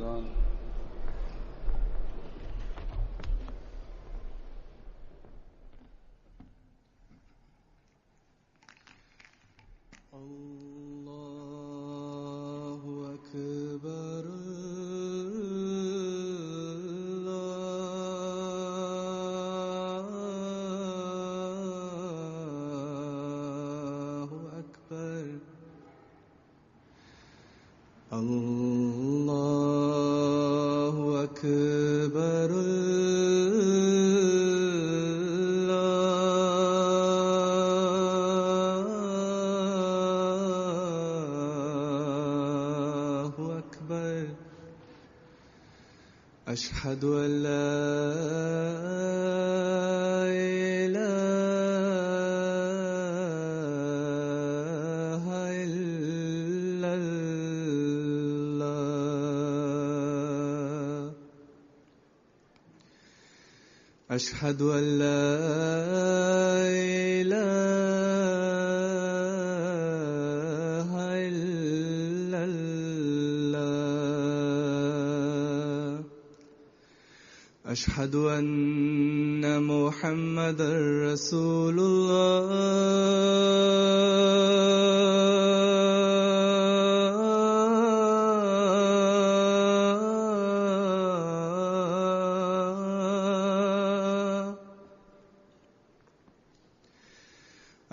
الشيطان. الله أكبر الله أكبر الله أكبر الله أكبر. أشهد أن لا إله إلا الله. أشهد أن لا إله إلا الله. أشهد أن محمدًا رسول الله.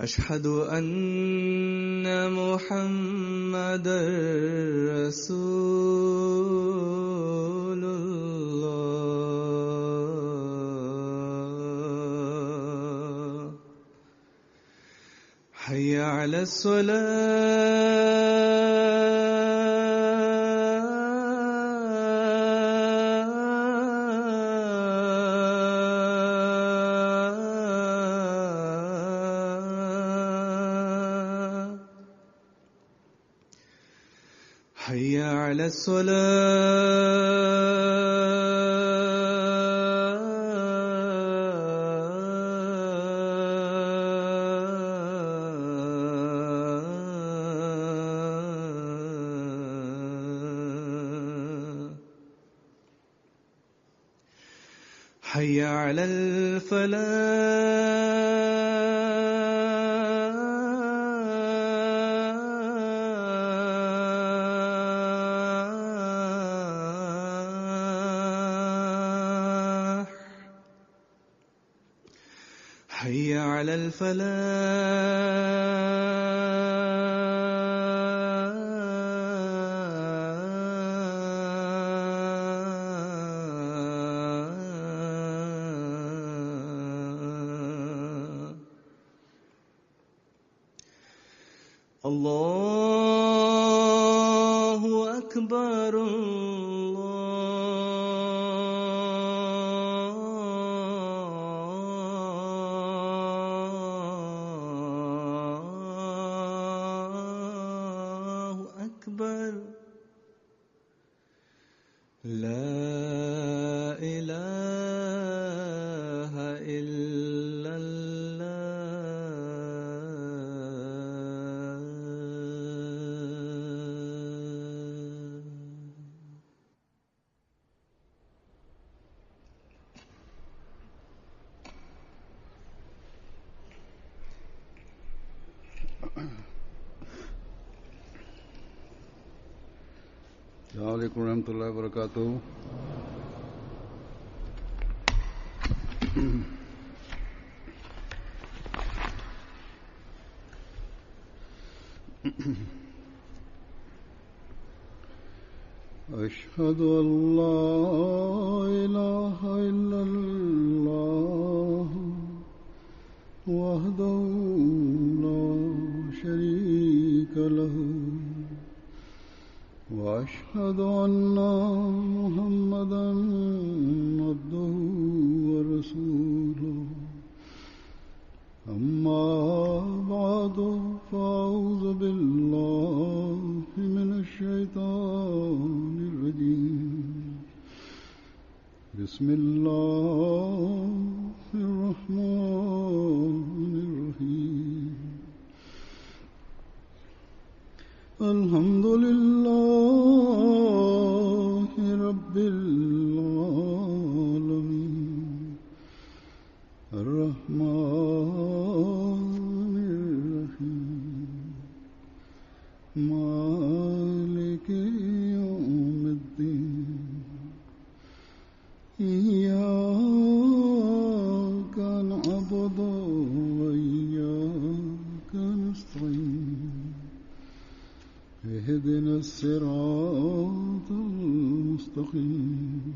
أشهد أن محمدًا رسول الله. حي على الصلاة. حي على الصلاة. حي على الفلاح. حي على الفلاح. الله أكبر الله أكبر. لا إله إلا السلام عليكم ورحمة الله وبركاته. أشهد أن لا إله إلا الله وحده لا شريك له وأشهد أن محمدًا عبده ورسوله. أما بعد فأعوذ بالله من الشيطان الرجيم. بسم الله الرحمن الرحيم. الحمد لله إياك نعبد وإياك نستعين اهدنا الصراط المستقيم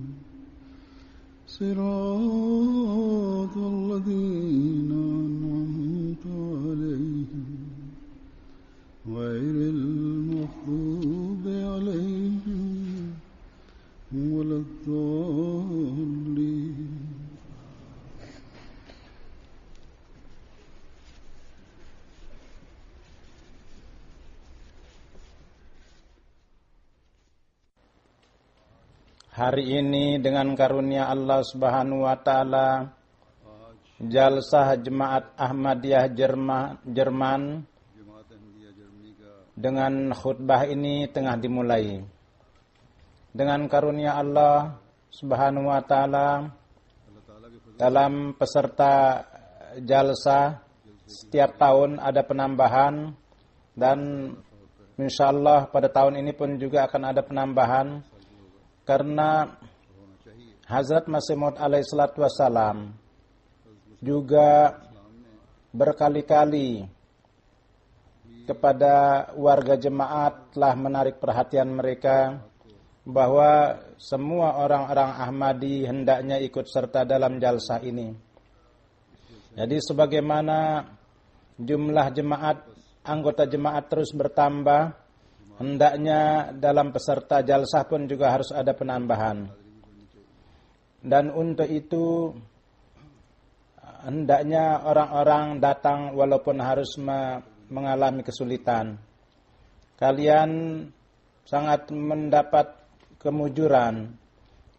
صراط الذين أنعمت عليهم غير المغضوب عليهم ولا الضالين. Hari ini dengan karunia Allah Subhanahu wa taala, Jalsah Jemaat Ahmadiyah Jerman dengan khutbah ini tengah dimulai. Dengan karunia Allah Subhanahu wa taala, dalam peserta jalsah setiap tahun ada penambahan, dan insyaallah pada tahun ini pun juga akan ada penambahan. Karena Hazrat Masih Maud alaihi salatu wassalam juga berkali-kali kepada warga jemaat telah menarik perhatian mereka bahwa semua orang-orang Ahmadi hendaknya ikut serta dalam jalsah ini. Jadi sebagaimana jumlah anggota jemaat terus bertambah, hendaknya dalam peserta jalsah pun juga harus ada penambahan. Dan untuk itu hendaknya orang-orang datang walaupun harus mengalami kesulitan. Kalian sangat mendapat kemujuran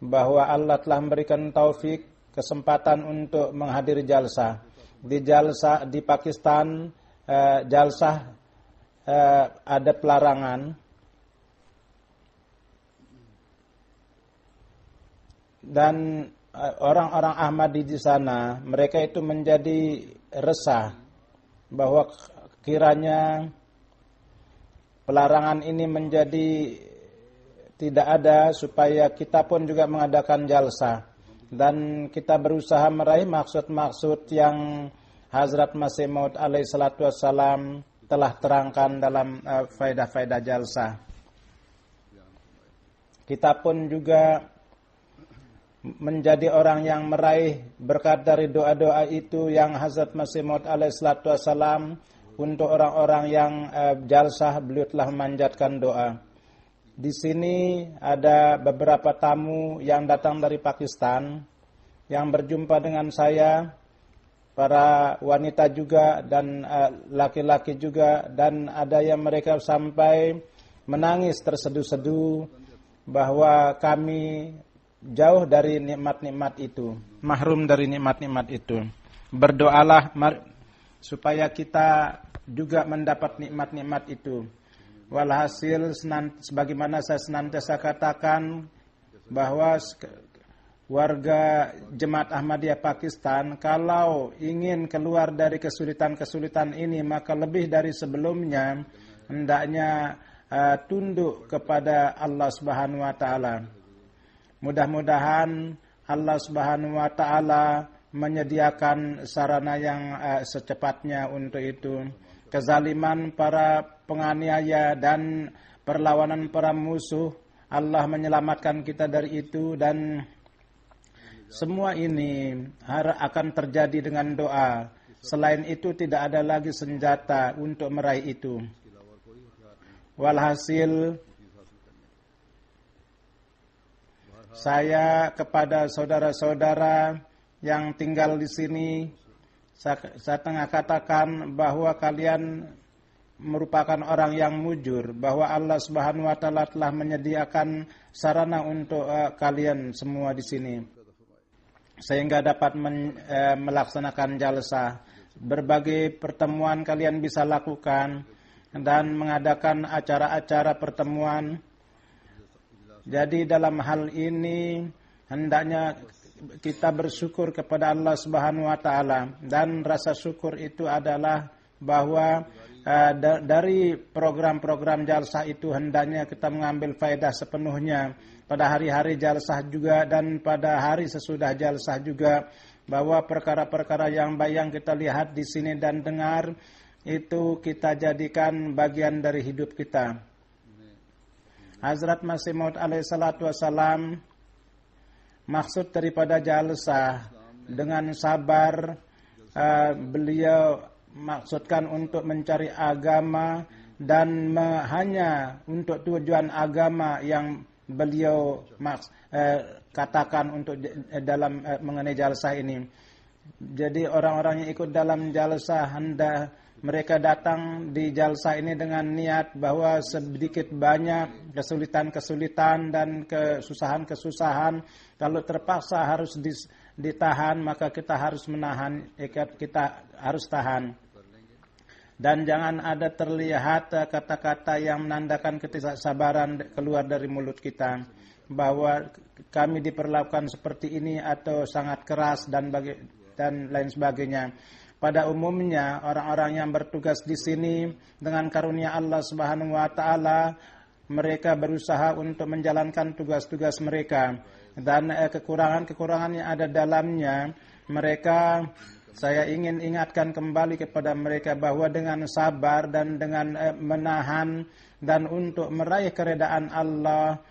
bahwa Allah telah memberikan taufik, kesempatan untuk menghadiri jalsah. Di Pakistan jalsah ada pelarangan, dan orang-orang Ahmadi di sana mereka itu menjadi resah bahwa kiranya pelarangan ini menjadi tidak ada, supaya kita pun juga mengadakan jalsah, dan kita berusaha meraih maksud-maksud yang Hazrat Masih Maud alaihi salatu wassalam telah terangkan dalam faedah-faedah jalsah. Kita pun juga menjadi orang yang meraih berkat dari doa-doa itu yang Hazrat Masih Maud alaihi salatu wassalam untuk orang-orang yang jalsah, beliau telah memanjatkan doa. Di sini ada beberapa tamu yang datang dari Pakistan yang berjumpa dengan saya, para wanita juga dan laki-laki juga, dan ada yang mereka sampai menangis terseduh-seduh bahwa kami jauh dari nikmat-nikmat itu, mahrum dari nikmat-nikmat itu. Berdoalah supaya kita juga mendapat nikmat-nikmat itu. Walhasil sebagaimana saya senantiasa katakan bahwa warga Jemaat Ahmadiyah Pakistan kalau ingin keluar dari kesulitan-kesulitan ini, maka lebih dari sebelumnya hendaknya tunduk kepada Allah Subhanahu wa taala. Mudah-mudahan Allah Subhanahu wa taala menyediakan sarana yang secepatnya untuk itu. Kezaliman para penganiaya dan perlawanan para musuh, Allah menyelamatkan kita dari itu, dan semua ini akan terjadi dengan doa. Selain itu tidak ada lagi senjata untuk meraih itu. Walhasil saya kepada saudara-saudara yang tinggal di sini, saya tengah katakan bahwa kalian merupakan orang yang mujur, bahwa Allah Subhanahu wa taala telah menyediakan sarana untuk kalian semua di sini sehingga dapat melaksanakan jalsah. Berbagai pertemuan kalian bisa lakukan dan mengadakan acara-acara pertemuan. Jadi dalam hal ini hendaknya kita bersyukur kepada Allah Subhanahu wa taala, dan rasa syukur itu adalah bahwa dari program-program jalsah itu hendaknya kita mengambil faedah sepenuhnya, pada hari-hari jalsah juga dan pada hari sesudah jalsah juga, bahwa perkara-perkara yang baik yang kita lihat di sini dan dengar itu kita jadikan bagian dari hidup kita. Hazrat Masih Maud alaihi salatu wassalam, maksud daripada jalsah dengan sabar, beliau maksudkan untuk mencari agama dan hanya untuk tujuan agama yang beliau katakan untuk dalam mengenai jalsah ini. Jadi orang-orang yang ikut dalam jalsah mereka datang di jalsah ini dengan niat bahwa sedikit banyak kesulitan-kesulitan dan kesusahan-kesusahan kalau terpaksa harus ditahan, maka kita harus menahan, kita harus tahan. Dan jangan ada terlihat kata-kata yang menandakan ketidaksabaran keluar dari mulut kita, bahwa kami diperlakukan seperti ini atau sangat keras dan lain sebagainya. Pada umumnya orang-orang yang bertugas di sini dengan karunia Allah Subhanahu wa taala, mereka berusaha untuk menjalankan tugas-tugas mereka, dan kekurangan-kekurangan yang ada dalamnya mereka, saya ingin ingatkan kembali kepada mereka bahwa dengan sabar dan dengan menahan dan untuk meraih keredaan Allah,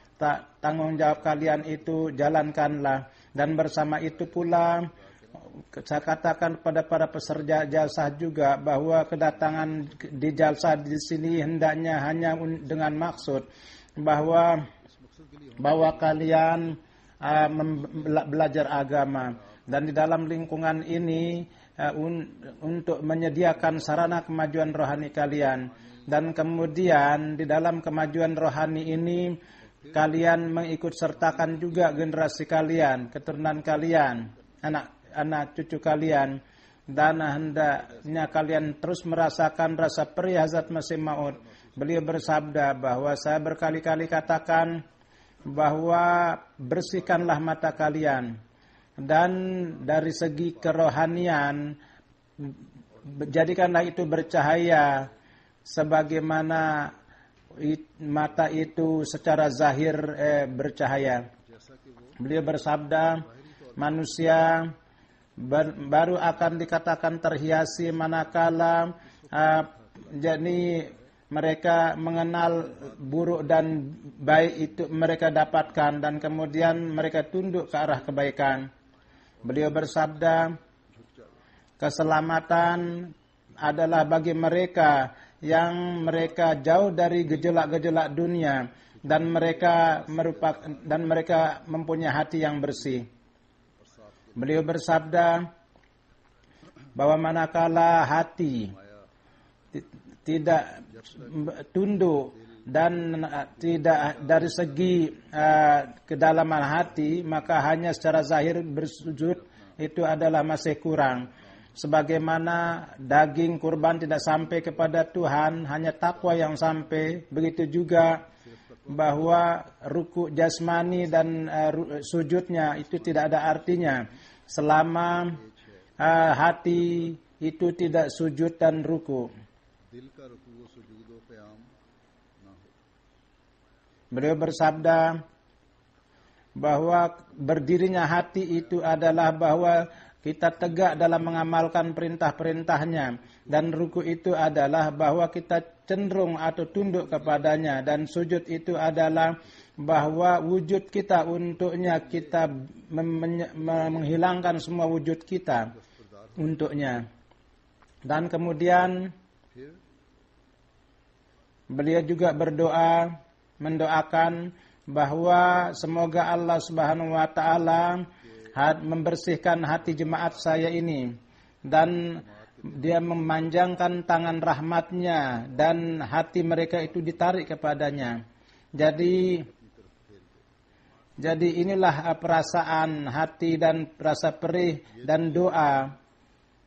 tanggung jawab kalian itu jalankanlah. Dan bersama itu pula saya katakan kepada para peserta jalsah juga bahwa kedatangan di jalsah di sini hendaknya hanya dengan maksud bahwa kalian belajar agama, dan di dalam lingkungan ini untuk menyediakan sarana kemajuan rohani kalian, dan kemudian di dalam kemajuan rohani ini kalian mengikut sertakan juga generasi kalian, keturunan kalian, anak cucu kalian, dan hendaknya kalian terus merasakan rasa perih Hazrat Masih Maud. Beliau bersabda bahwa saya berkali-kali katakan bahwa bersihkanlah mata kalian, dan dari segi kerohanian jadikanlah itu bercahaya sebagaimana mata itu secara zahir bercahaya. Beliau bersabda, manusia baru akan dikatakan terhiasi manakala jadi mereka mengenal buruk dan baik itu mereka dapatkan, dan kemudian mereka tunduk ke arah kebaikan. Beliau bersabda, keselamatan adalah bagi mereka yang mereka jauh dari gejolak-gejolak dunia, dan mereka mempunyai hati yang bersih. Beliau bersabda bahwa manakala hati tidak tunduk dan tidak dari segi kedalaman hati, maka hanya secara zahir bersujud itu adalah masih kurang. Sebagaimana daging kurban tidak sampai kepada Tuhan, hanya takwa yang sampai, begitu juga bahwa ruku jasmani dan sujudnya itu tidak ada artinya selama hati itu tidak sujud dan ruku. Beliau bersabda bahwa berdirinya hati itu adalah bahwa kita tegak dalam mengamalkan perintah-perintahnya, dan ruku itu adalah bahwa kita cenderung atau tunduk kepadanya, dan sujud itu adalah bahwa wujud kita untuknya, kita menghilangkan semua wujud kita untuknya. Dan kemudian beliau juga mendoakan bahwa semoga Allah Subhanahu wa taala membersihkan hati jemaat saya ini, dan dia memanjangkan tangan rahmatnya dan hati mereka itu ditarik kepadanya. Jadi inilah perasaan hati dan rasa perih dan doa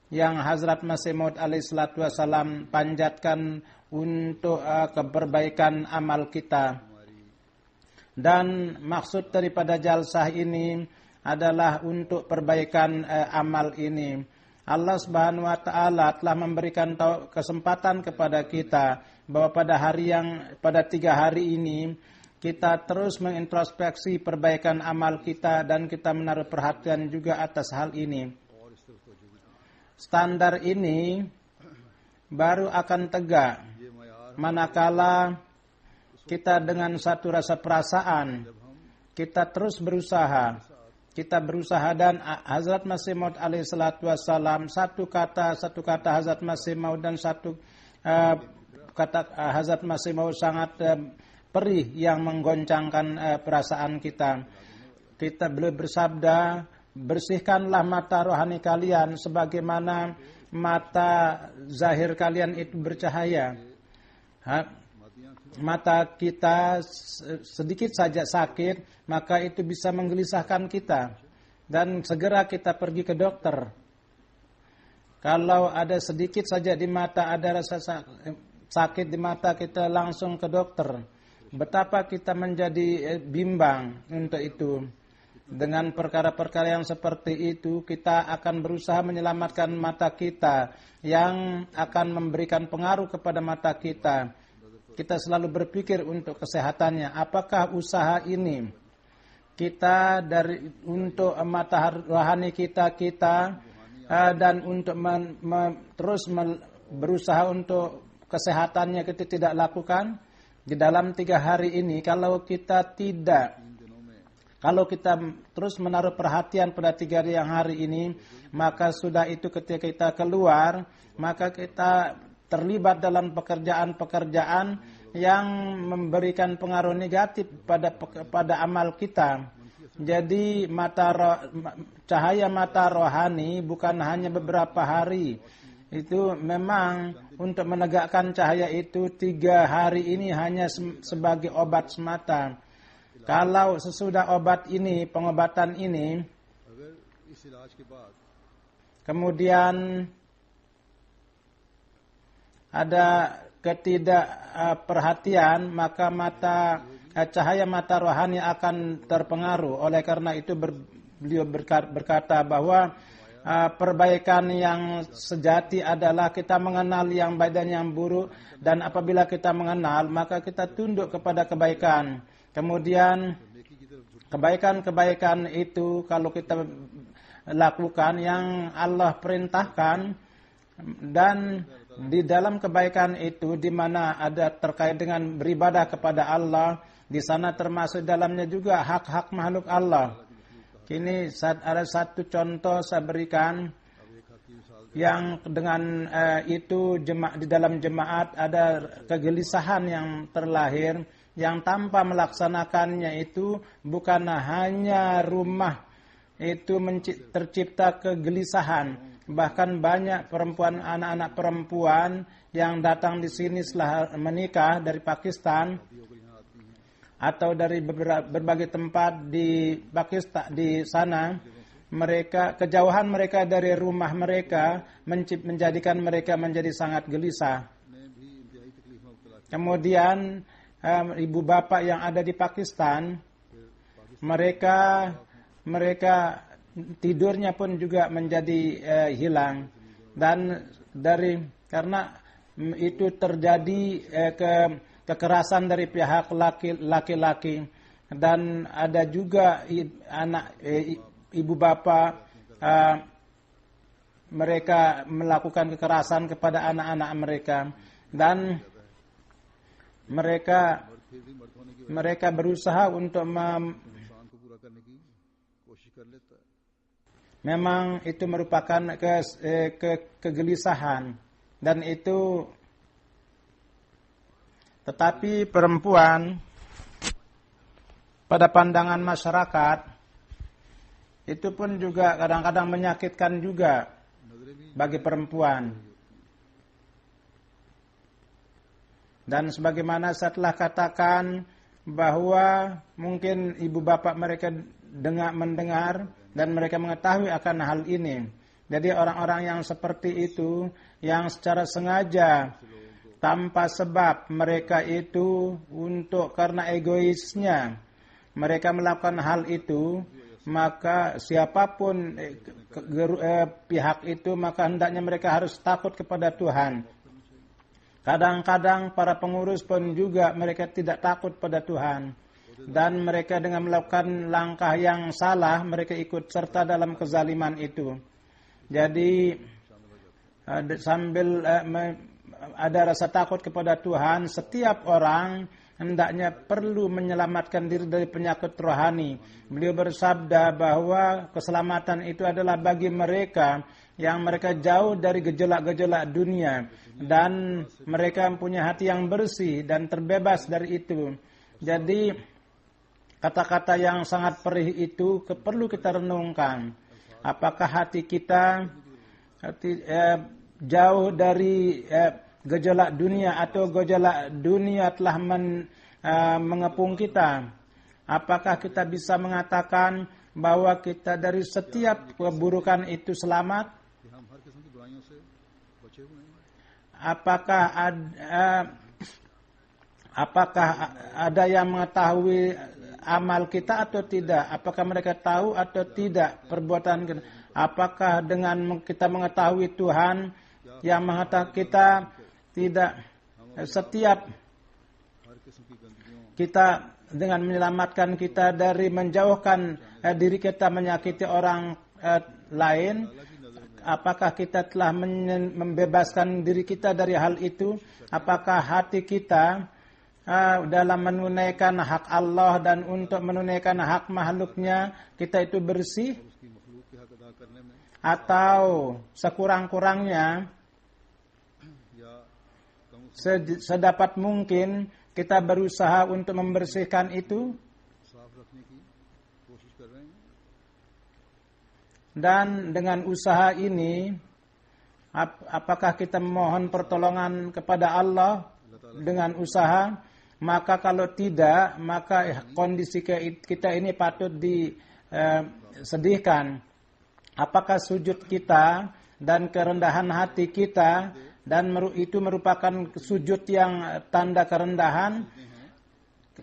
yang Hazrat Masih Maud alaihi salatu wasalam panjatkan untuk keperbaikan amal kita. Dan maksud daripada jalsah ini adalah untuk perbaikan amal ini. Allah Subhanahu wa taala telah memberikan kesempatan kepada kita bahwa pada 3 hari ini kita terus mengintrospeksi perbaikan amal kita dan kita menaruh perhatian juga atas hal ini. Standar ini baru akan tegak manakala kita dengan satu rasa perasaan kita terus berusaha. Kita berusaha dan Hazrat Masih Maud alaihi salatu wassalam, satu kata Hazrat Masih Maud dan satu kata Hazrat Masih Maud sangat perih yang menggoncangkan perasaan kita. Beliau bersabda, bersihkanlah mata rohani kalian sebagaimana mata zahir kalian itu bercahaya. Mata kita sedikit saja sakit, maka itu bisa menggelisahkan kita. Dan segera kita pergi ke dokter. Kalau ada sedikit saja di mata, ada rasa sakit di mata, kita langsung ke dokter. Betapa kita menjadi bimbang untuk itu. Dengan perkara-perkara yang seperti itu, kita akan berusaha menyelamatkan mata kita yang akan memberikan pengaruh kepada mata kita. Kita selalu berpikir untuk kesehatannya. Apakah usaha ini kita untuk mata rohani kita dan untuk terus berusaha untuk kesehatannya kita tidak lakukan di dalam 3 hari ini. Kalau kita terus menaruh perhatian pada 3 hari ini, maka sudah itu ketika kita keluar, maka kita terlibat dalam pekerjaan-pekerjaan yang memberikan pengaruh negatif pada amal kita. Jadi cahaya mata rohani bukan hanya beberapa hari. Itu memang untuk menegakkan cahaya itu 3 hari ini hanya sebagai obat semata. Kalau sesudah pengobatan ini, kemudian ada ketidakperhatian, maka cahaya mata rohani akan terpengaruh. Oleh karena itu beliau berkata bahwa perbaikan yang sejati adalah kita mengenal yang baik dan yang buruk, dan apabila kita mengenal, maka kita tunduk kepada kebaikan. Kemudian kebaikan-kebaikan itu kalau kita lakukan yang Allah perintahkan, dan di dalam kebaikan itu di mana ada terkait dengan beribadah kepada Allah, di sana termasuk dalamnya juga hak-hak makhluk Allah. Kini ada satu contoh saya berikan yang dengan itu di dalam jemaat ada kegelisahan yang terlahir, yang tanpa melaksanakannya itu bukan hanya rumah itu tercipta kegelisahan. Bahkan banyak anak-anak perempuan yang datang di sini setelah menikah dari Pakistan atau dari berbagai tempat di Pakistan di sana, kejauhan mereka dari rumah mereka menjadikan mereka menjadi sangat gelisah. Kemudian ibu bapak yang ada di Pakistan, mereka tidurnya pun juga menjadi hilang, dan karena itu terjadi kekerasan dari pihak laki-laki, dan ada juga ibu bapak mereka melakukan kekerasan kepada anak-anak mereka, dan mereka berusaha untuk memang itu merupakan kegelisahan, dan itu tetapi perempuan pada pandangan masyarakat itu pun juga kadang-kadang menyakitkan juga bagi perempuan. Dan sebagaimana saya telah katakan bahwa mungkin ibu bapak mereka mendengar dan mereka mengetahui akan hal ini. Jadi orang-orang yang seperti itu, yang secara sengaja tanpa sebab mereka itu karena egoisnya mereka melakukan hal itu, maka siapapun pihak itu, maka hendaknya mereka harus takut kepada Tuhan. Kadang-kadang para pengurus pun juga mereka tidak takut pada Tuhan. dan mereka dengan melakukan langkah yang salah, mereka ikut serta dalam kezaliman itu. Jadi sambil ada rasa takut kepada Tuhan, setiap orang hendaknya perlu menyelamatkan diri dari penyakit rohani. Beliau bersabda bahwa keselamatan itu adalah bagi mereka yang mereka jauh dari gejolak-gejolak dunia dan mereka mempunyai hati yang bersih dan terbebas dari itu. Jadi kata-kata yang sangat perih itu perlu kita renungkan. Apakah hati kita jauh dari gejolak dunia atau gejolak dunia telah mengepung kita? Apakah kita bisa mengatakan bahwa kita dari setiap keburukan itu selamat? Apakah ada yang mengetahui amal kita atau tidak? Apakah mereka tahu atau tidak perbuatan kita? Apakah dengan kita mengetahui Tuhan yang mengatakan kita tidak setiap kita dengan menyelamatkan kita dari menjauhkan diri kita menyakiti orang lain? Apakah kita telah membebaskan diri kita dari hal itu? Apakah hati kita dalam menunaikan hak Allah dan untuk menunaikan hak makhluknya kita itu bersih? Atau sekurang-kurangnya sedapat mungkin kita berusaha untuk membersihkan itu? Dan dengan usaha ini, apakah kita memohon pertolongan kepada Allah dengan usaha? Maka kalau tidak, maka kondisi kita ini patut disedihkan. Apakah sujud kita dan kerendahan hati kita dan itu merupakan sujud yang tanda kerendahan?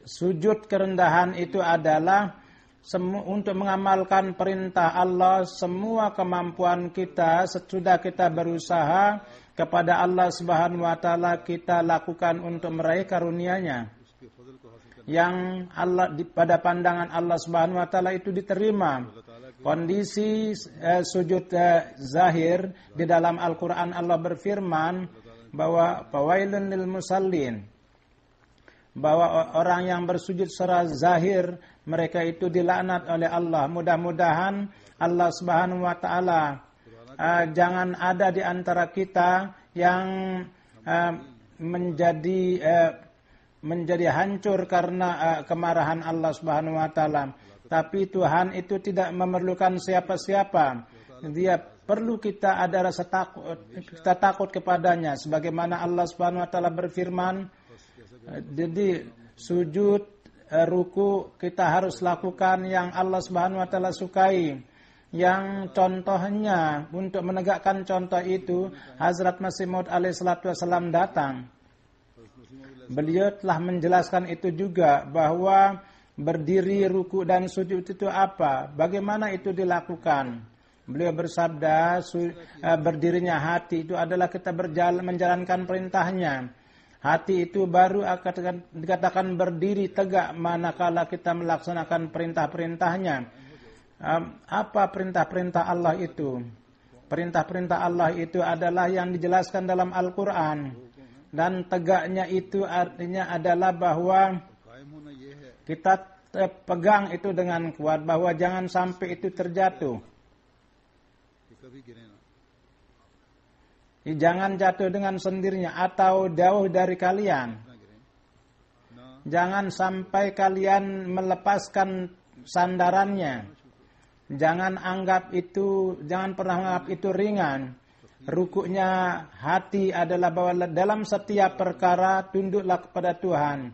Sujud kerendahan itu adalah untuk mengamalkan perintah Allah. Semua kemampuan kita sesudah kita berusaha kepada Allah Subhanahu wa taala kita lakukan untuk meraih karunia-Nya yang pada pandangan Allah Subhanahu wa taala itu diterima. Kondisi sujud zahir di dalam Al-Qur'an, Allah berfirman bahwa fawailun lil musallin, bahwa orang yang bersujud secara zahir mereka itu dilaknat oleh Allah. Mudah-mudahan Allah Subhanahu wa taala jangan ada di antara kita yang menjadi hancur karena kemarahan Allah Subhanahu wa taala. Tapi Tuhan itu tidak memerlukan siapa-siapa. Dia perlu kita ada rasa takut, kita takut kepadanya sebagaimana Allah Subhanahu wa taala berfirman. Jadi sujud, ruku kita harus lakukan yang Allah Subhanahu wa taala sukai. Yang contohnya untuk menegakkan contoh itu Hazrat Masih Maud alaihi salatu wasallam datang. Beliau telah menjelaskan itu juga bahwa berdiri, ruku dan sujud itu apa? Bagaimana itu dilakukan? Beliau bersabda, berdirinya hati itu adalah kita menjalankan perintahnya. Hati itu baru akan dikatakan berdiri tegak manakala kita melaksanakan perintah-perintahnya. Apa perintah-perintah Allah itu? Perintah-perintah Allah itu adalah yang dijelaskan dalam Al-Quran. Dan tegaknya itu artinya adalah bahwa kita pegang itu dengan kuat, bahwa jangan sampai itu terjatuh. Jangan jatuh dengan sendirinya atau jauh dari kalian. Jangan sampai kalian melepaskan sandarannya. Jangan pernah anggap itu ringan. Rukuknya hati adalah bahwa dalam setiap perkara tunduklah kepada Tuhan.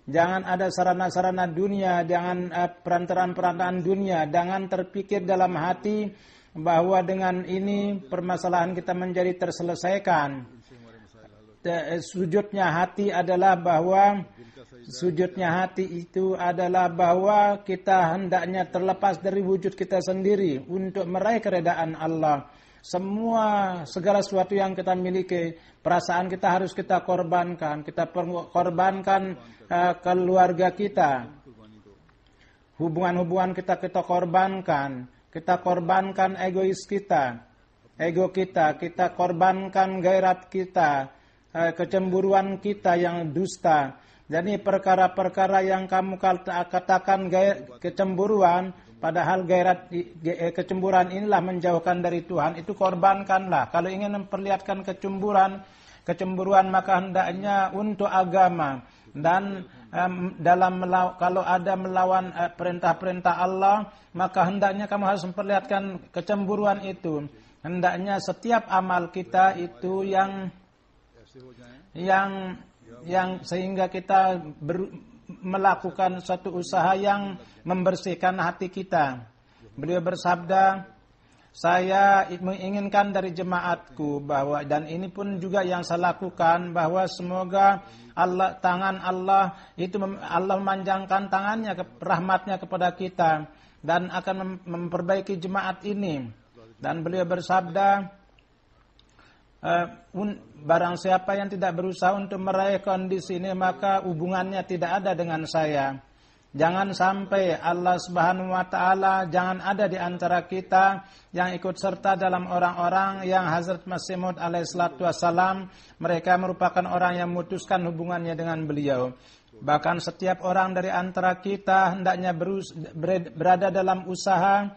Jangan ada sarana-sarana dunia, jangan perantaraan-perantaraan dunia, jangan terpikir dalam hati bahwa dengan ini permasalahan kita menjadi terselesaikan. Sujudnya hati adalah bahwa kita hendaknya terlepas dari wujud kita sendiri untuk meraih keredaan Allah. Segala sesuatu yang kita miliki, perasaan kita harus kita korbankan. Kita korbankan keluarga kita, hubungan-hubungan kita korbankan. Kita korbankan egois kita, ego kita korbankan gairat kita, kecemburuan kita yang dusta. Jadi perkara-perkara yang kamu katakan kecemburuan, padahal gairat kecemburuan inilah menjauhkan dari Tuhan, itu korbankanlah. Kalau ingin memperlihatkan kecemburuan maka hendaknya untuk agama. Dan kalau ada melawan perintah-perintah Allah, maka hendaknya kamu harus memperlihatkan kecemburuan itu. Hendaknya setiap amal kita itu yang sehingga kita melakukan suatu usaha yang membersihkan hati kita. Beliau bersabda, saya menginginkan dari jemaatku bahwa, dan ini pun juga yang saya lakukan, bahwa semoga tangan Allah itu Allah memanjangkan tangannya, rahmatnya kepada kita dan akan memperbaiki jemaat ini. Dan beliau bersabda, barang siapa yang tidak berusaha untuk meraih kondisi ini maka hubungannya tidak ada dengan saya. Jangan sampai Allah Subhanahu wa taala jangan ada di antara kita yang ikut serta dalam orang-orang yang Hazrat Masih Maud alaihissalatu wassalam mereka merupakan orang yang memutuskan hubungannya dengan beliau. Bahkan setiap orang dari antara kita hendaknya berada dalam usaha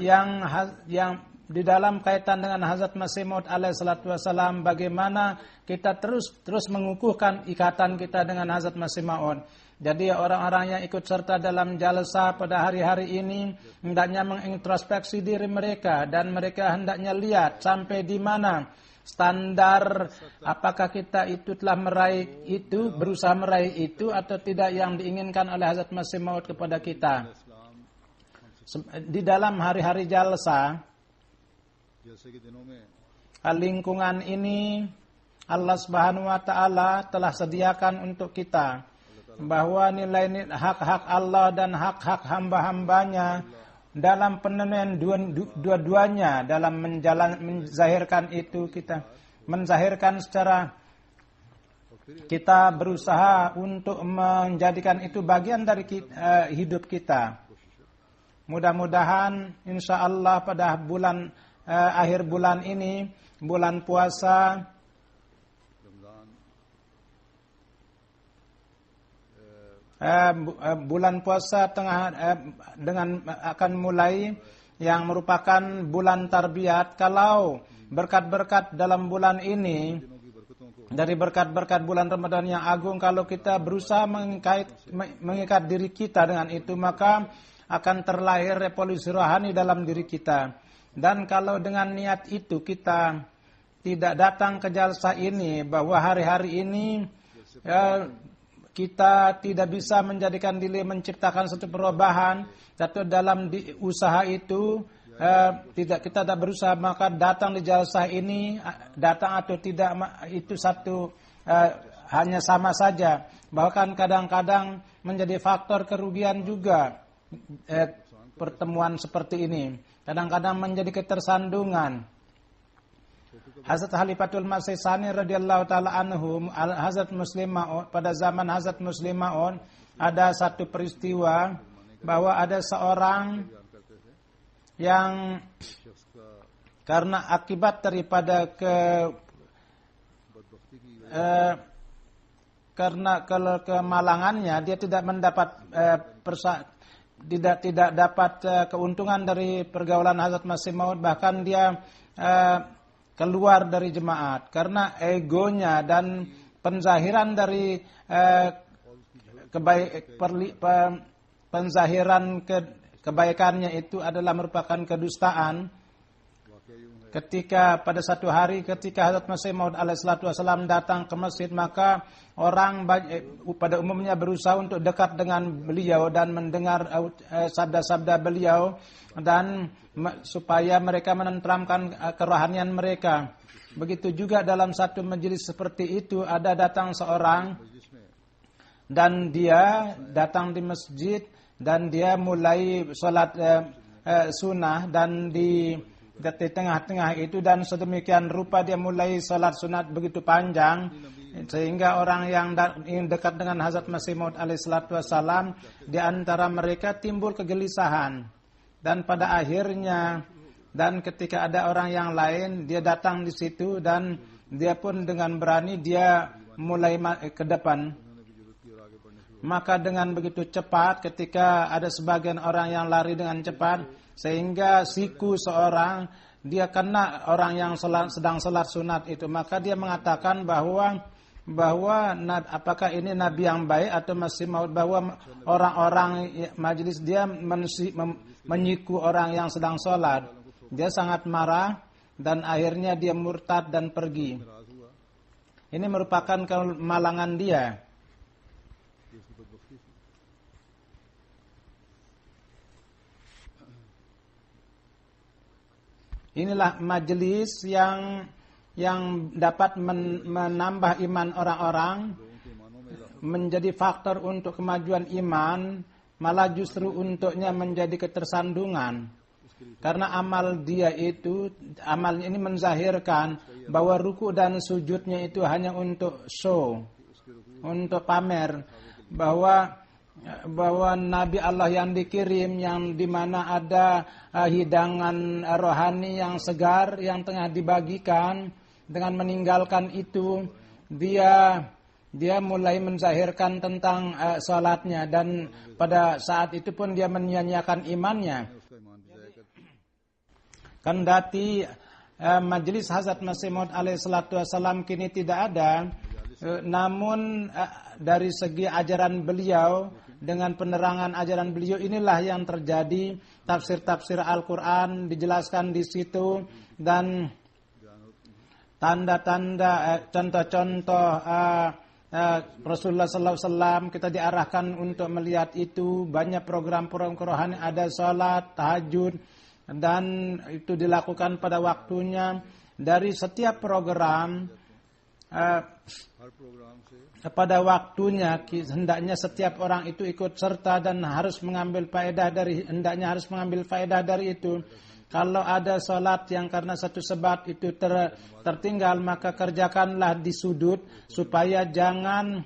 yang di dalam kaitan dengan Hazrat Masih Maud alaihissalatu wassalam, bagaimana kita terus mengukuhkan ikatan kita dengan Hazrat Masih Maud. Jadi orang-orang yang ikut serta dalam jalsa pada hari-hari ini hendaknya mengintrospeksi diri mereka dan mereka hendaknya lihat sampai di mana standar, apakah kita itu telah meraih itu, berusaha meraih itu atau tidak yang diinginkan oleh Hazrat Masih Maud kepada kita. Di dalam hari-hari jalsa, lingkungan ini Allah Subhanahu wa taala telah sediakan untuk kita, bahwa nilai hak-hak Allah dan hak-hak hamba-hambanya dalam penentuan dua-duanya, dalam menzahirkan itu kita menzahirkan secara kita berusaha untuk menjadikan itu bagian dari hidup kita. Mudah-mudahan insyaallah pada akhir bulan ini, bulan puasa, bulan puasa dengan akan mulai yang merupakan bulan tarbiyat. Kalau berkat-berkat dalam bulan ini dari berkat-berkat bulan Ramadan yang agung, kalau kita berusaha mengikat diri kita dengan itu, maka akan terlahir revolusi rohani dalam diri kita. Dan kalau dengan niat itu kita tidak datang ke jalsa ini, bahwa hari-hari ini kita tidak bisa menjadikan diri menciptakan satu perubahan, atau dalam usaha itu kita tidak berusaha, maka datang di jalsa ini, datang atau tidak itu satu hanya sama saja. Bahkan kadang-kadang menjadi faktor kerugian juga pertemuan seperti ini. Kadang-kadang menjadi ketersandungan. Hazrat Khalifatul Masih Tsani radhiyallahu taala anhu, Hazrat Muslim Maud, pada zaman Hazrat Muslim Maud ada satu peristiwa bahwa ada seorang yang karena akibat daripada karena kemalangannya dia tidak mendapat tidak dapat keuntungan dari pergaulan Hazrat Masih Maud, bahkan dia keluar dari jemaat karena egonya dan penzahiran dari penzahiran kebaikannya itu adalah merupakan kedustaan. Ketika pada satu hari ketika Hazrat Masih Maud alaihissalatu wassalam datang ke masjid, maka orang pada umumnya berusaha untuk dekat dengan beliau dan mendengar sabda-sabda beliau dan supaya mereka menenteramkan kerohanian mereka. Begitu juga dalam satu majelis seperti itu ada datang seorang dan dia datang di masjid dan dia mulai sholat sunnah dan di tengah-tengah itu, dan sedemikian rupa dia mulai sholat sunat begitu panjang, Sehingga orang yang dekat dengan Hazrat Masih Maud alaihissalatu wassalam, di antara mereka timbul kegelisahan. Dan pada akhirnya, dan ketika ada orang yang lain, dia datang di situ dan dia pun dengan berani dia mulai ke depan. Maka dengan begitu cepat, ketika ada sebagian orang yang lari dengan cepat, sehingga siku seorang, dia kena orang yang sedang salat sunat itu. Maka dia mengatakan bahwa apakah ini Nabi yang baik atau Masih Maud, bahwa orang-orang majlis dia menyiku orang yang sedang sholat. Dia sangat marah dan akhirnya dia murtad dan pergi. Ini merupakan kemalangan dia. Inilah majelis yang dapat menambah iman orang-orang, menjadi faktor untuk kemajuan iman, malah justru untuknya menjadi ketersandungan. Karena amal ini menzahirkan bahwa ruku dan sujudnya itu hanya untuk show, untuk pamer, bahwa Nabi Allah yang dikirim, yang dimana ada hidangan rohani yang segar yang tengah dibagikan. Dengan meninggalkan itu, dia mulai menzahirkan tentang salatnya, dan pada saat itu pun dia menyia-nyiakan imannya. Kendati majelis Hazrat Masih Maud alaihissalatu wassalam kini tidak ada, namun dari segi ajaran beliau, dengan penerangan ajaran beliau inilah yang terjadi. Tafsir-tafsir Al-Quran dijelaskan di situ, dan tanda-tanda, contoh-contoh Rasulullah SAW kita diarahkan untuk melihat itu. Banyak program-program kerohanian, ada sholat, tahajud, dan itu dilakukan pada waktunya. Dari setiap program pada waktunya, hendaknya setiap orang itu ikut serta dan harus mengambil faedah dari itu. Kalau ada salat yang karena satu sebab itu tertinggal, maka kerjakanlah di sudut supaya jangan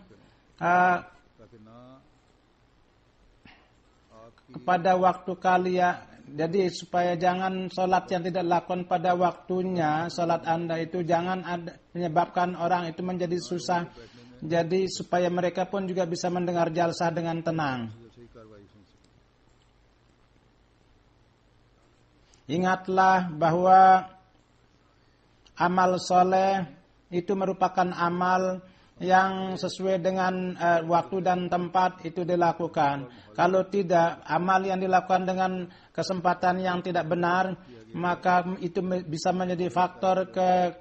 pada waktu kalian. Jadi supaya jangan salat yang tidak dilakukan pada waktunya, salat Anda itu jangan menyebabkan orang itu menjadi susah. Jadi supaya mereka pun juga bisa mendengar jalsah dengan tenang. Ingatlah bahwa amal soleh itu merupakan amal yang sesuai dengan waktu dan tempat itu dilakukan. Kalau tidak, amal yang dilakukan dengan kesempatan yang tidak benar, maka itu bisa menjadi faktor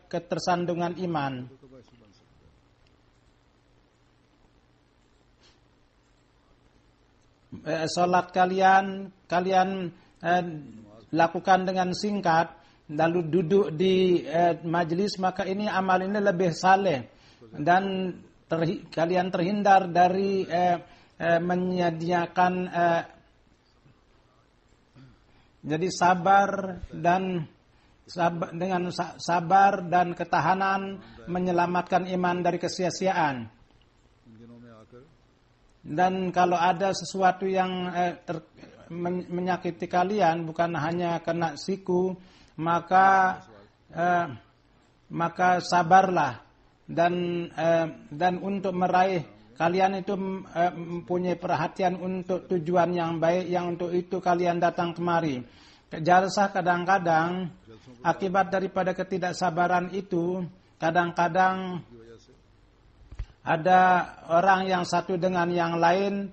ketersandungan iman. Salat kalian lakukan dengan singkat, lalu duduk di majelis, maka ini amal ini lebih saleh, dan kalian terhindar dari menyediakan jadi dengan sabar dan ketahanan menyelamatkan iman dari kesia-siaan. Dan kalau ada sesuatu yang menyakiti kalian, bukan hanya kena siku, maka sabarlah, dan untuk meraih kalian itu mempunyai perhatian untuk tujuan yang baik, yang untuk itu kalian datang kemari. Jalsah kadang-kadang akibat daripada ketidaksabaran itu, kadang-kadang ada orang yang satu dengan yang lain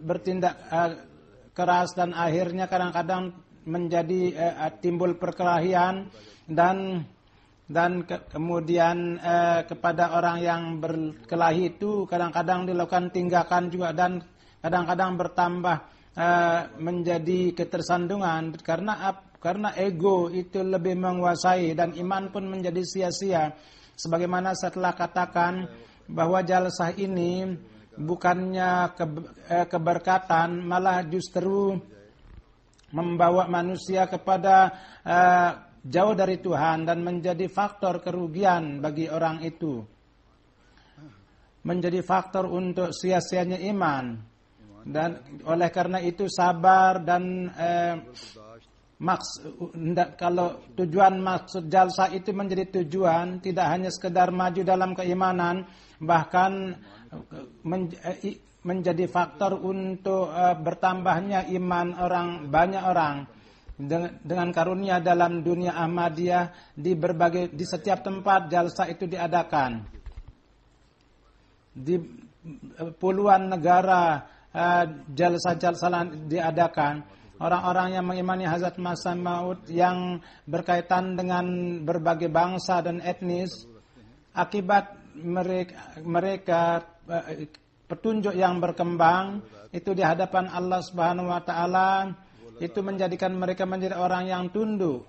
bertindak keras, dan akhirnya kadang-kadang menjadi timbul perkelahian, dan kemudian kepada orang yang berkelahi itu kadang-kadang dilakukan tinggakan juga, dan kadang-kadang bertambah menjadi ketersandungan karena ego itu lebih menguasai, dan iman pun menjadi sia-sia. Sebagaimana setelah katakan bahwa jalsah ini bukannya keberkatan, malah justru membawa manusia kepada jauh dari Tuhan dan menjadi faktor kerugian bagi orang itu. menjadi faktor untuk sia-sianya iman. Dan oleh karena itu sabar dan kalau tujuan maksud jalsa itu menjadi tujuan, tidak hanya sekedar maju dalam keimanan, bahkan menjadi faktor untuk bertambahnya iman banyak orang dengan karunia dalam dunia Ahmadiyah. Di setiap tempat jalsa itu diadakan, di puluhan negara jalsa diadakan. Orang-orang yang mengimani Hazrat Masih Maud yang berkaitan dengan berbagai bangsa dan etnis, akibat mereka petunjuk yang berkembang itu di hadapan Allah Subhanahu wa taala, itu menjadikan mereka menjadi orang yang tunduk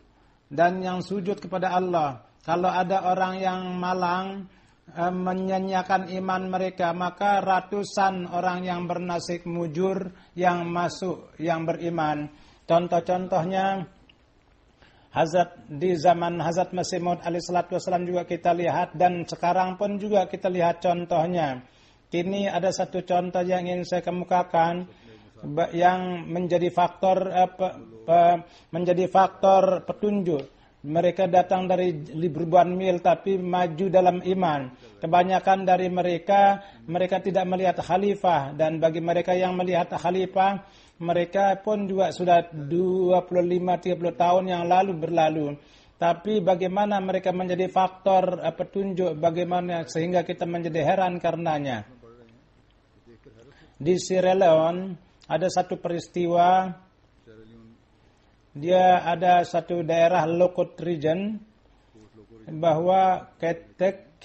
dan yang sujud kepada Allah. Kalau ada orang yang malang menyanyiakan iman mereka, maka ratusan orang yang bernasib mujur yang masuk, yang beriman. Contoh-contohnya di zaman Hazrat Masih Maud alaihi salatu wasallam juga kita lihat, dan sekarang pun juga kita lihat contohnya. Kini ada satu contoh yang ingin saya kemukakan yang menjadi faktor petunjuk. Mereka datang dari ribuan mil tapi maju dalam iman. Kebanyakan dari mereka tidak melihat khalifah, dan bagi mereka yang melihat khalifah, mereka pun juga sudah 25-30 tahun yang berlalu. Tapi bagaimana mereka menjadi faktor petunjuk, bagaimana sehingga kita menjadi heran karenanya. Di Sierra Leone ada satu peristiwa. Dia ada satu daerah Lokot region, bahwa ketek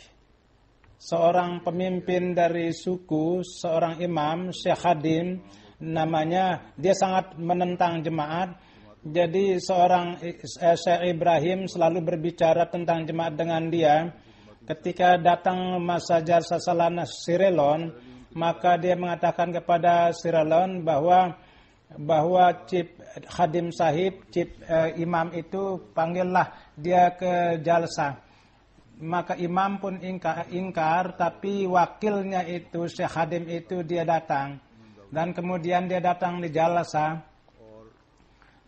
seorang pemimpin dari suku, seorang imam, Syekh Khadim namanya, dia sangat menentang jemaat. Jadi seorang Syekh Ibrahim selalu berbicara tentang jemaat dengan dia. Ketika datang masa jalsa salana Sierra Leone, maka dia mengatakan kepada Sierra Leone bahwa Cip Khadim Sahib, Cip Imam itu, panggillah dia ke jalsa. Maka imam pun ingkar, tapi wakilnya itu Syekh Khadim itu dia datang. Dan kemudian dia datang di jalsa,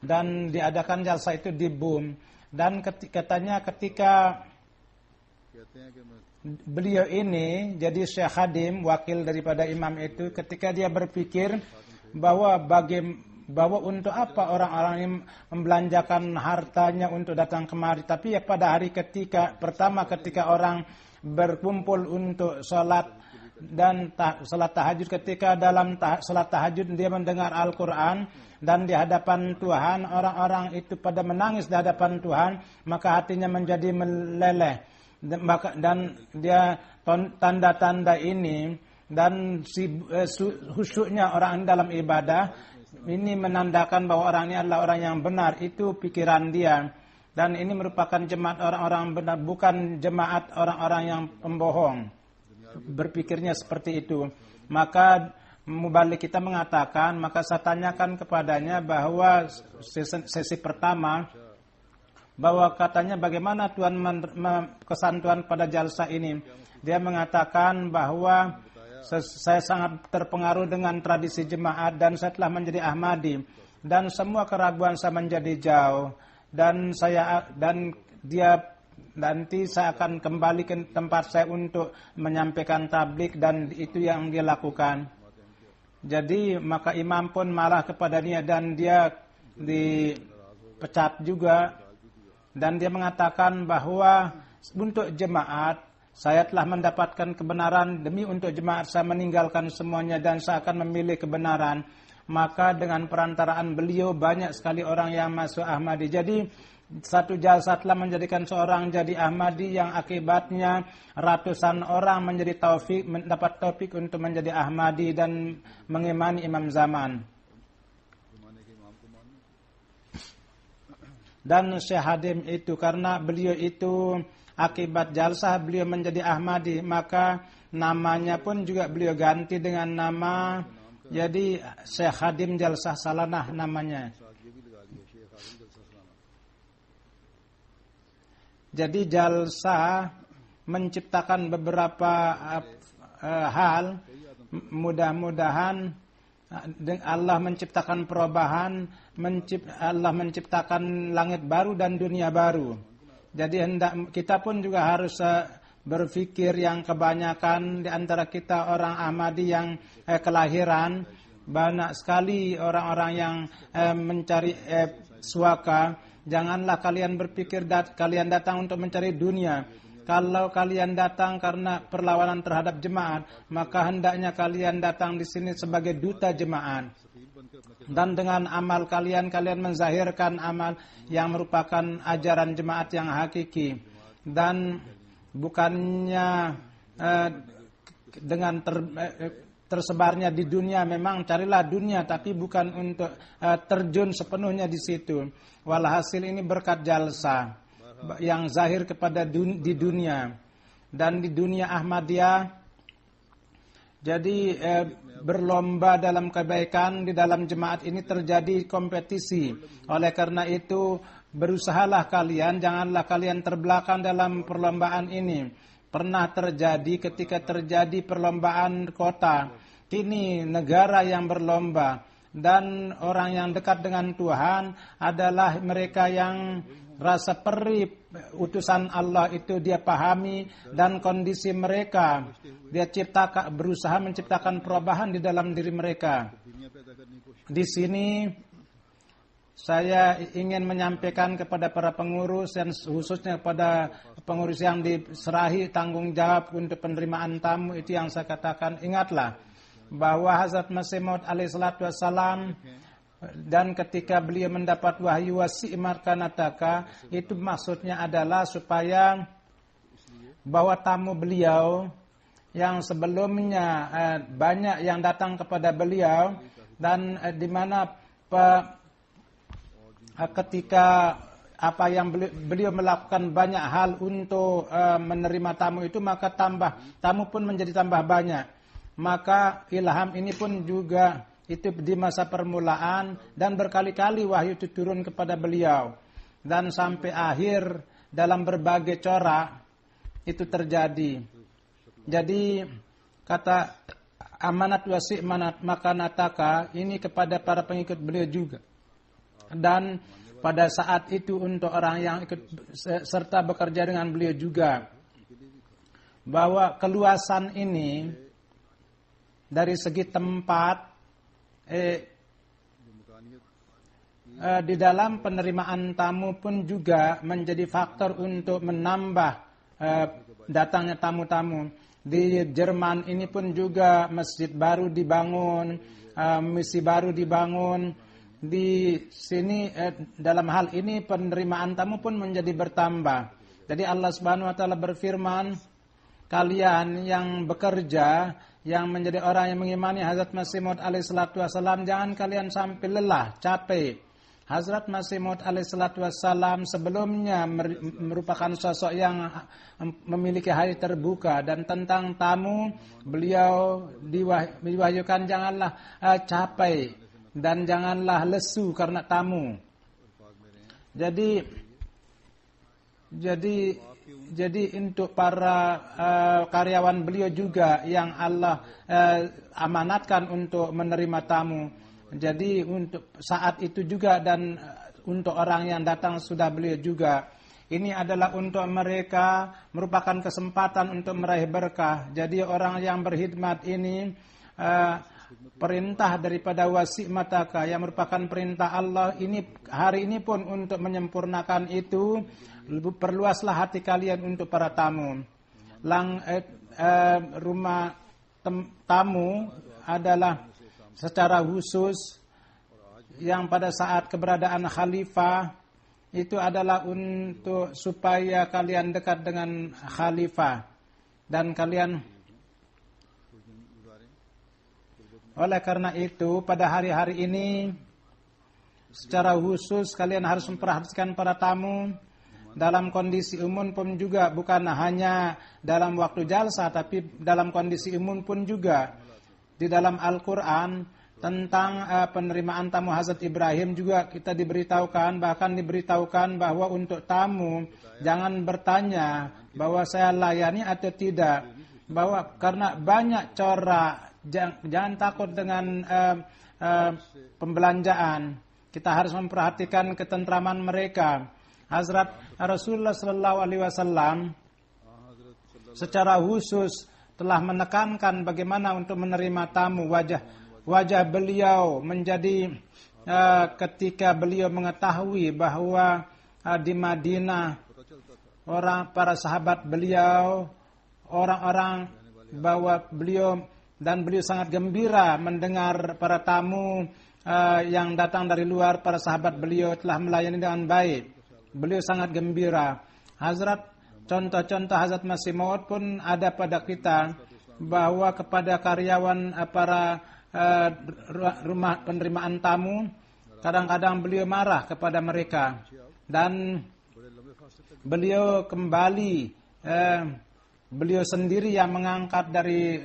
dan diadakan jalsa itu di Boom. Dan katanya ketika beliau ini, jadi Syekh Khadim, wakil daripada imam itu, ketika dia berpikir bahwa untuk apa orang-orang ini membelanjakan hartanya untuk datang kemari. Tapi ya pada hari ketika orang berkumpul untuk sholat dan sholat tahajud, ketika dalam sholat tahajud dia mendengar Al-Quran dan di hadapan Tuhan, orang-orang itu pada menangis di hadapan Tuhan, maka hatinya menjadi meleleh. Dan dia tanda-tanda ini dan khusyuknya orang dalam ibadah ini menandakan bahwa orang ini adalah orang yang benar. Itu pikiran dia, dan ini merupakan jemaat orang-orang benar, bukan jemaat orang-orang yang pembohong. Berpikirnya seperti itu. Maka mubalik kita mengatakan, maka saya tanyakan kepadanya bahwa sesi pertama, bahwa katanya bagaimana Tuhan kesan Tuhan pada jalsa ini. Dia mengatakan bahwa saya sangat terpengaruh dengan tradisi jemaat, dan saya telah menjadi Ahmadi, dan semua keraguan saya menjadi jauh, dan dia nanti saya akan kembali ke tempat saya untuk menyampaikan tabligh, dan itu yang dia lakukan. Jadi maka imam pun marah kepada dia, dan dia dipecat juga, dan dia mengatakan bahwa untuk jemaat saya telah mendapatkan kebenaran, demi untuk jemaat saya meninggalkan semuanya dan saya akan memilih kebenaran. Maka dengan perantaraan beliau banyak sekali orang yang masuk Ahmadi. Jadi satu jalsa telah menjadikan seorang jadi Ahmadi, yang akibatnya ratusan orang mendapat taufik untuk menjadi Ahmadi dan mengimani Imam Zaman. Dan Syekh Khadim itu, karena beliau itu akibat jalsah beliau menjadi Ahmadi, maka namanya pun juga beliau ganti dengan nama, jadi Syekh Khadim Jalsah Salanah namanya. Jadi jalsah menciptakan beberapa hal, mudah-mudahan Allah menciptakan perubahan, Allah menciptakan langit baru dan dunia baru. Jadi kita pun juga harus berpikir yang kebanyakan di antara kita orang Ahmadi yang kelahiran, banyak sekali orang-orang yang mencari suaka. Janganlah kalian berpikir kalian datang untuk mencari dunia. Kalau kalian datang karena perlawanan terhadap jemaat, maka hendaknya kalian datang di sini sebagai duta jemaat. Dan dengan amal kalian menzahirkan amal yang merupakan ajaran jemaat yang hakiki. Dan bukannya dengan tersebarnya di dunia, memang carilah dunia, tapi bukan untuk terjun sepenuhnya di situ. Walhasil ini berkat jalsa yang zahir kepada di dunia dan di dunia Ahmadiyah. Jadi berlomba dalam kebaikan di dalam jemaat ini terjadi kompetisi. Oleh karena itu berusahalah kalian, janganlah kalian terbelakang dalam perlombaan ini. Pernah terjadi ketika terjadi perlombaan kota, kini negara yang berlomba, dan orang yang dekat dengan Tuhan adalah mereka yang rasa perih utusan Allah itu dia pahami, dan kondisi mereka dia berusaha menciptakan perubahan di dalam diri mereka. Di sini saya ingin menyampaikan kepada para pengurus dan khususnya kepada pengurus yang diserahi tanggung jawab untuk penerimaan tamu itu, yang saya katakan, ingatlah bahwa Hazrat Masih Maud alaihissalatu wassalam, dan ketika beliau mendapat wahyu wasi' markanataka, itu maksudnya adalah supaya bahwa tamu beliau yang sebelumnya banyak yang datang kepada beliau, dan di mana ketika apa yang beliau melakukan banyak hal untuk menerima tamu itu, maka tamu pun menjadi tambah banyak. Maka ilham ini pun juga itu di masa permulaan, dan berkali-kali wahyu itu turun kepada beliau, dan sampai akhir dalam berbagai corak itu terjadi. Jadi kata amanat wasi' manat makanataka ini kepada para pengikut beliau juga, dan pada saat itu untuk orang yang ikut serta bekerja dengan beliau juga, bahwa keluasan ini dari segi tempat di dalam penerimaan tamu pun juga menjadi faktor untuk menambah datangnya tamu-tamu. Di Jerman ini pun juga masjid baru dibangun, misi baru dibangun. Di sini dalam hal ini penerimaan tamu pun menjadi bertambah. Jadi Allah Subhanahu wa taala berfirman, kalian yang bekerja, yang menjadi orang yang mengimani Hazrat Masih Maud alaihissalatu wassalam, jangan kalian sampai lelah, capek. Hazrat Masih Maud alaihissalatu wassalam sebelumnya merupakan sosok yang memiliki hati terbuka, dan tentang tamu beliau diwahyukan janganlah capek dan janganlah lesu karena tamu. Jadi untuk para karyawan beliau juga yang Allah amanatkan untuk menerima tamu. Jadi untuk saat itu juga, dan untuk orang yang datang sudah beliau juga. Ini adalah untuk mereka merupakan kesempatan untuk meraih berkah. Jadi orang yang berkhidmat ini perintah daripada wasi' mataka yang merupakan perintah Allah ini, hari ini pun untuk menyempurnakan itu, perluaslah hati kalian untuk para tamu. Rumah tamu adalah secara khusus yang pada saat keberadaan khalifah itu adalah untuk supaya kalian dekat dengan khalifah, dan kalian oleh karena itu pada hari-hari ini secara khusus kalian harus memperhatikan para tamu dalam kondisi umum pun juga, bukan hanya dalam waktu jalsa, tapi dalam kondisi umum pun juga. Di dalam Al-Quran tentang penerimaan tamu Hazrat Ibrahim juga kita diberitahukan, bahkan diberitahukan bahwa untuk tamu jangan bertanya bahwa saya layani atau tidak. bahwa karena banyak corak, jangan takut dengan pembelanjaan. Kita harus memperhatikan ketentraman mereka. Hazrat Rasulullah sallallahu alaihi wasallam secara khusus telah menekankan bagaimana untuk menerima tamu. Wajah beliau menjadi ketika beliau mengetahui bahwa di Madinah para sahabat beliau, orang-orang bahwa beliau sangat gembira mendengar para tamu yang datang dari luar. Para sahabat beliau telah melayani dengan baik. Beliau sangat gembira. Contoh-contoh Hazrat Masih Maud pun ada pada kita, bahwa kepada karyawan para rumah penerimaan tamu, kadang-kadang beliau marah kepada mereka, dan beliau kembali beliau sendiri yang mengangkat dari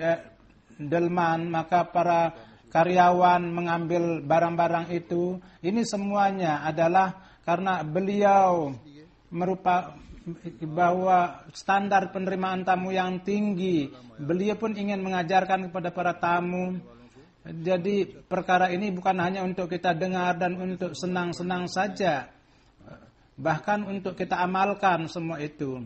delman, maka para karyawan mengambil barang-barang itu. Ini semuanya adalah karena beliau bahwa standar penerimaan tamu yang tinggi. Beliau pun ingin mengajarkan kepada para tamu. Jadi perkara ini bukan hanya untuk kita dengar dan untuk senang-senang saja, bahkan untuk kita amalkan semua itu.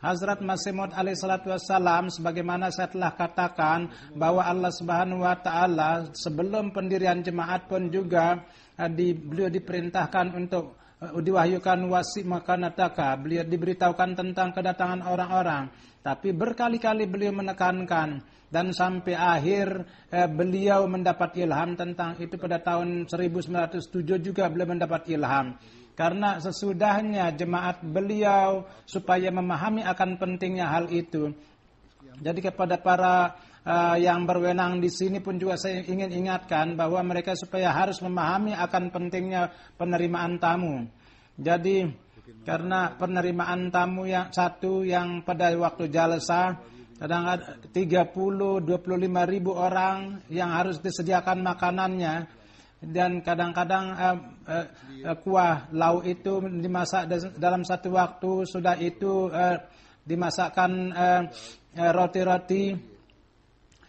Hazrat Masih Maud alaihi salatu wassalam, sebagaimana saya telah katakan, bahwa Allah Subhanahu wa taala sebelum pendirian jemaat pun juga beliau diperintahkan untuk diwahyukan wasi makanataka. Beliau diberitahukan tentang kedatangan orang-orang, tapi berkali-kali beliau menekankan, dan sampai akhir beliau mendapat ilham tentang itu pada tahun 1907 juga beliau mendapat ilham. Karena sesudahnya jemaat beliau supaya memahami akan pentingnya hal itu. Jadi kepada para yang berwenang di sini pun juga saya ingin ingatkan bahwa mereka supaya harus memahami akan pentingnya penerimaan tamu. Jadi karena penerimaan tamu yang satu yang pada waktu jalsa kadang 30-25 ribu orang yang harus disediakan makanannya. Dan kadang-kadang kuah lauk itu dimasak dalam satu waktu. Sudah itu dimasakkan roti-roti.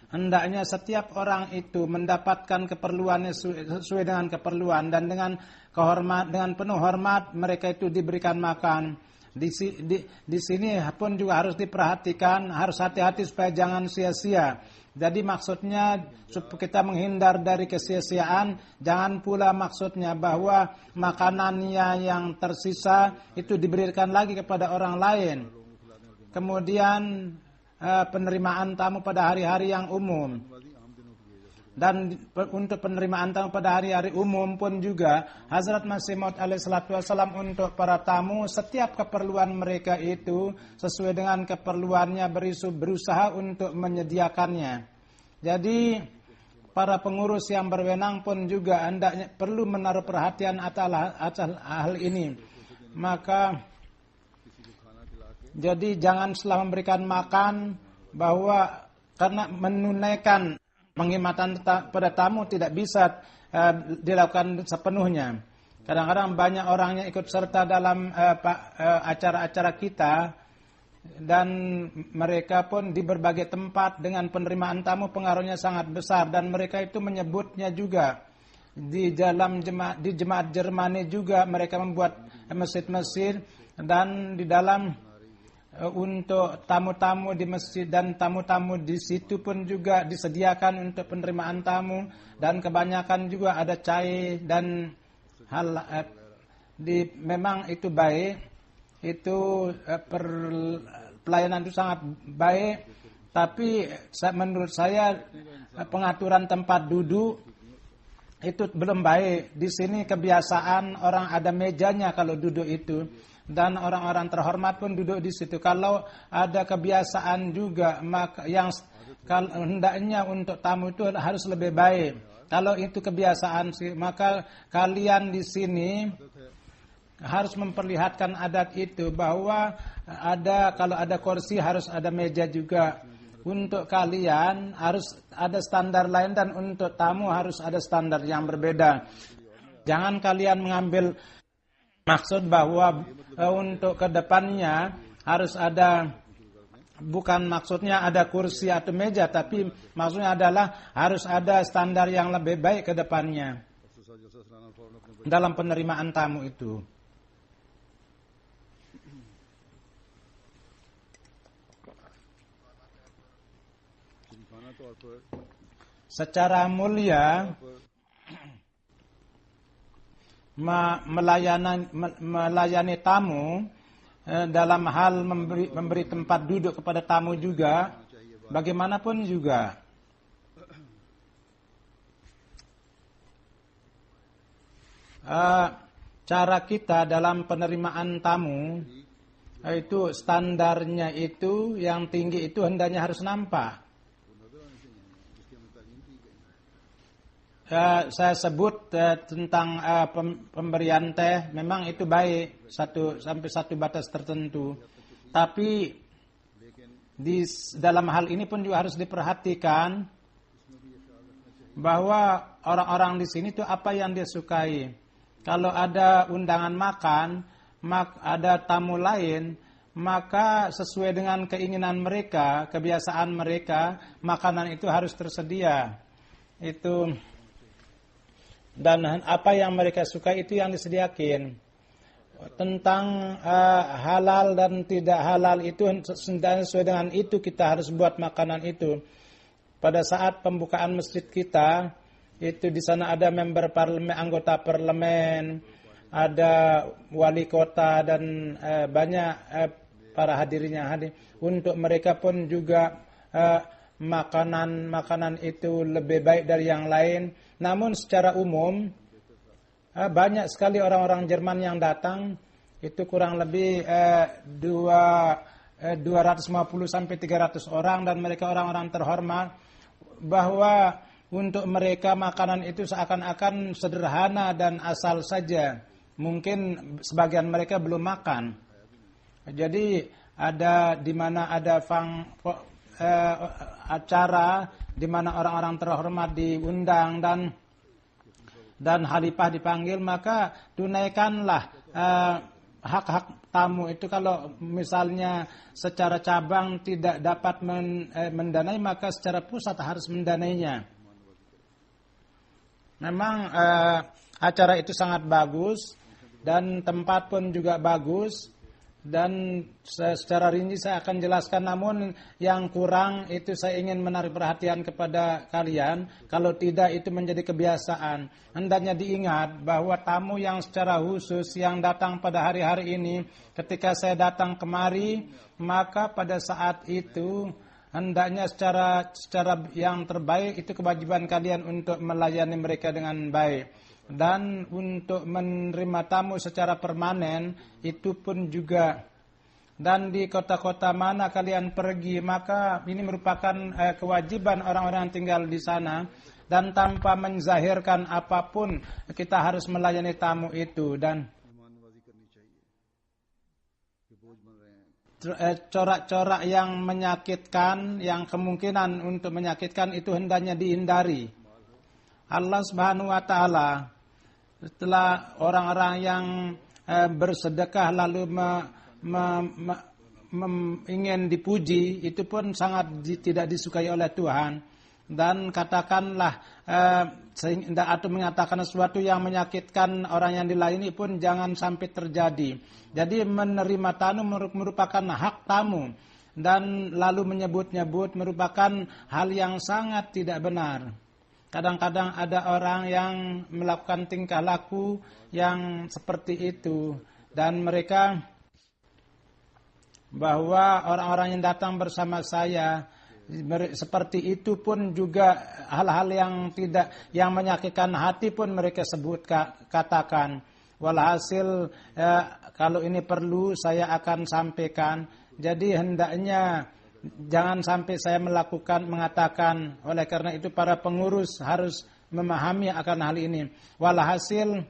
Hendaknya setiap orang itu mendapatkan keperluannya sesuai dengan keperluan, dan dengan penuh hormat mereka itu diberikan makan. Di sini pun juga harus diperhatikan, harus hati-hati supaya jangan sia-sia. Jadi maksudnya supaya kita menghindar dari kesia-siaan. Jangan pula maksudnya bahwa makanannya yang tersisa itu diberikan lagi kepada orang lain. Kemudian penerimaan tamu pada hari-hari yang umum. Dan untuk penerimaan tamu pada hari-hari umum pun juga Hazrat Masih Maud alaihi salatu wassalam untuk para tamu, setiap keperluan mereka itu sesuai dengan keperluannya berusaha untuk menyediakannya. Jadi para pengurus yang berwenang pun juga hendaknya perlu menaruh perhatian atas hal ini. Maka jadi jangan setelah memberikan makan bahwa karena menunaikan penghormatan pada tamu tidak bisa dilakukan sepenuhnya. Kadang-kadang banyak orang yang ikut serta dalam acara-acara kita, dan mereka pun di berbagai tempat dengan penerimaan tamu pengaruhnya sangat besar, dan mereka itu menyebutnya juga di jemaat Jermani juga mereka membuat masjid-masjid, dan di dalam untuk tamu-tamu di masjid dan tamu-tamu di situ pun juga disediakan untuk penerimaan tamu, dan kebanyakan juga ada cai dan hal memang itu baik, itu pelayanan itu sangat baik, tapi menurut saya pengaturan tempat duduk itu belum baik. Di sini kebiasaan orang ada mejanya kalau duduk itu, dan orang-orang terhormat pun duduk di situ. Kalau ada kebiasaan juga maka yang hendaknya untuk tamu itu harus lebih baik. Kalau itu kebiasaan maka kalian di sini harus memperlihatkan adat itu, bahwa kalau ada kursi harus ada meja juga. Untuk kalian harus ada standar lain, dan untuk tamu harus ada standar yang berbeda. Jangan kalian mengambil maksud bahwa untuk kedepannya harus ada bukan maksudnya ada kursi atau meja, tapi maksudnya adalah harus ada standar yang lebih baik ke depannya dalam penerimaan tamu itu. Secara mulia melayani tamu dalam hal memberi tempat duduk kepada tamu juga, bagaimanapun juga. Cara kita dalam penerimaan tamu itu standarnya itu yang tinggi itu hendaknya harus nampak. Saya sebut tentang pemberian teh, memang itu baik sampai satu batas tertentu. Tapi dalam hal ini pun juga harus diperhatikan bahwa orang-orang di sini itu apa yang dia sukai. Kalau ada undangan makan, ada tamu lain, maka sesuai dengan keinginan mereka, kebiasaan mereka, makanan itu harus tersedia. Itu. Dan apa yang mereka suka itu yang disediakan. Tentang halal dan tidak halal itu sesuai dengan itu kita harus buat makanan itu. Pada saat pembukaan masjid kita, itu di sana ada member parlemen, anggota parlemen, ada wali kota dan banyak para hadirnya hadir. Untuk mereka pun juga makanan itu lebih baik dari yang lain. Namun secara umum banyak sekali orang-orang Jerman yang datang, itu kurang lebih 250 sampai 300 orang, dan mereka orang-orang terhormat, bahwa untuk mereka makanan itu seakan-akan sederhana dan asal saja. Mungkin sebagian mereka belum makan. Jadi ada di mana ada acara di mana orang-orang terhormat diundang dan khalifah dipanggil, maka tunaikanlah hak-hak tamu itu. Kalau misalnya secara cabang tidak dapat mendanai, maka secara pusat harus mendanainya. Memang acara itu sangat bagus dan tempat pun juga bagus. Dan secara rinci saya akan jelaskan, namun yang kurang itu saya ingin menarik perhatian kepada kalian. Kalau tidak itu menjadi kebiasaan. Hendaknya diingat bahwa tamu yang secara khusus yang datang pada hari-hari ini, ketika saya datang kemari, maka pada saat itu hendaknya secara yang terbaik itu kewajiban kalian untuk melayani mereka dengan baik. Dan untuk menerima tamu secara permanen itu pun juga. Dan di kota-kota mana kalian pergi, maka ini merupakan kewajiban orang-orang yang tinggal di sana. Dan tanpa menzahirkan apapun kita harus melayani tamu itu. Dan corak-corak yang menyakitkan, yang kemungkinan untuk menyakitkan itu hendaknya dihindari. Allah Subhanahu wa taala setelah orang-orang yang bersedekah lalu ingin dipuji, itu pun sangat tidak disukai oleh Tuhan. Dan katakanlah atau mengatakan sesuatu yang menyakitkan orang yang dilayani pun jangan sampai terjadi. Jadi menerima tamu merupakan hak tamu, dan lalu menyebut-nyebut merupakan hal yang sangat tidak benar. Kadang-kadang ada orang yang melakukan tingkah laku yang seperti itu, dan mereka bahwa orang-orang yang datang bersama saya seperti itu pun juga hal-hal yang menyakitkan hati pun mereka sebut katakan. Walhasil kalau ini perlu saya akan sampaikan. Jadi hendaknya jangan sampai saya mengatakan. Oleh karena itu para pengurus harus memahami akan hal ini. Walhasil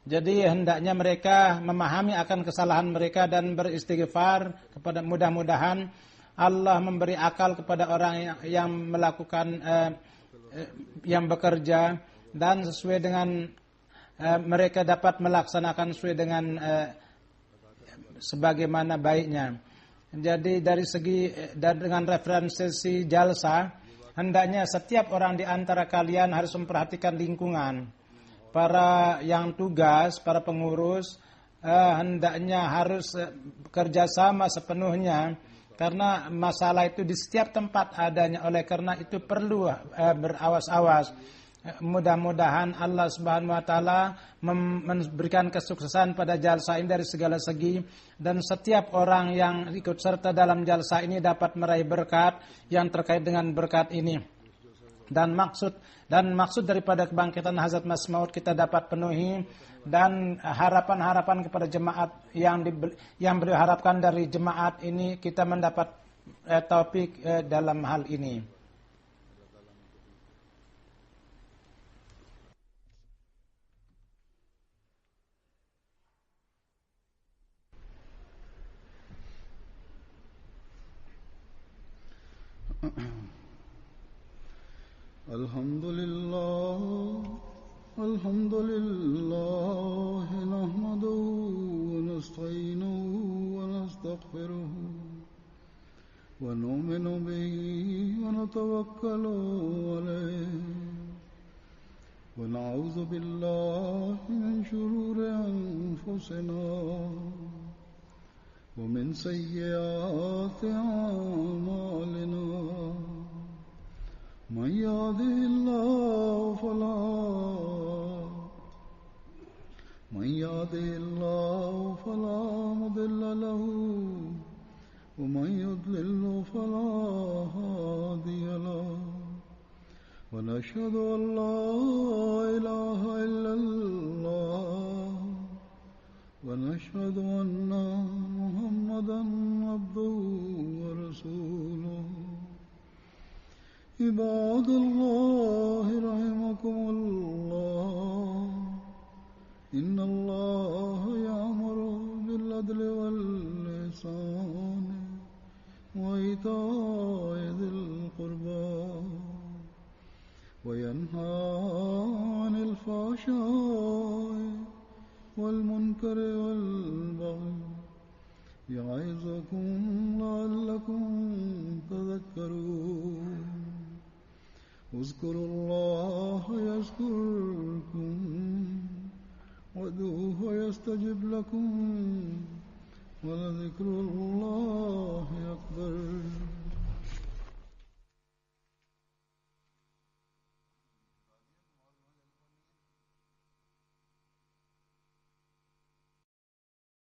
jadi hendaknya mereka memahami akan kesalahan mereka dan beristighfar kepada, mudah-mudahan Allah memberi akal kepada orang yang melakukan yang bekerja, dan sesuai dengan mereka dapat melaksanakan sesuai dengan sebagaimana baiknya. Jadi dari segi dan dengan referensi jalsa, hendaknya setiap orang di antara kalian harus memperhatikan lingkungan. Para yang tugas, para pengurus hendaknya harus kerjasama sepenuhnya, karena masalah itu di setiap tempat adanya. Oleh karena itu perlu berawas-awas. Mudah-mudahan Allah Subhanahu wa taala memberikan kesuksesan pada jalsa ini dari segala segi, dan setiap orang yang ikut serta dalam jalsa ini dapat meraih berkat yang terkait dengan berkat ini. Dan maksud daripada kebangkitan Hazrat Masih Maud kita dapat penuhi, dan harapan-harapan kepada jemaat yang beliau harapkan dari jemaat ini kita mendapat taufik dalam hal ini. Alhamdulillah nahmaduhu wa nasta'inuhu wa nastaghfiruhu wa nu'minu bihi wa natawakkalu alayhi wa na'udzu billahi min shururi anfusina wa min sayyiati a'malina. من يهده الله فلا مضل له ومن يضلل فلا هادي له ونشهد أن لا إله إلا الله ونشهد أن محمدا عبده ورسوله. عباد الله رحمكم الله إن الله يأمر بالعدل والإحسان وإيتاء ذي القربى وينهى عن الفحشاء والمنكر والبغي يعظكم لعلكم تذكرون. اذكروا الله يذكركم وادعوه يستجب لكم ولذكر الله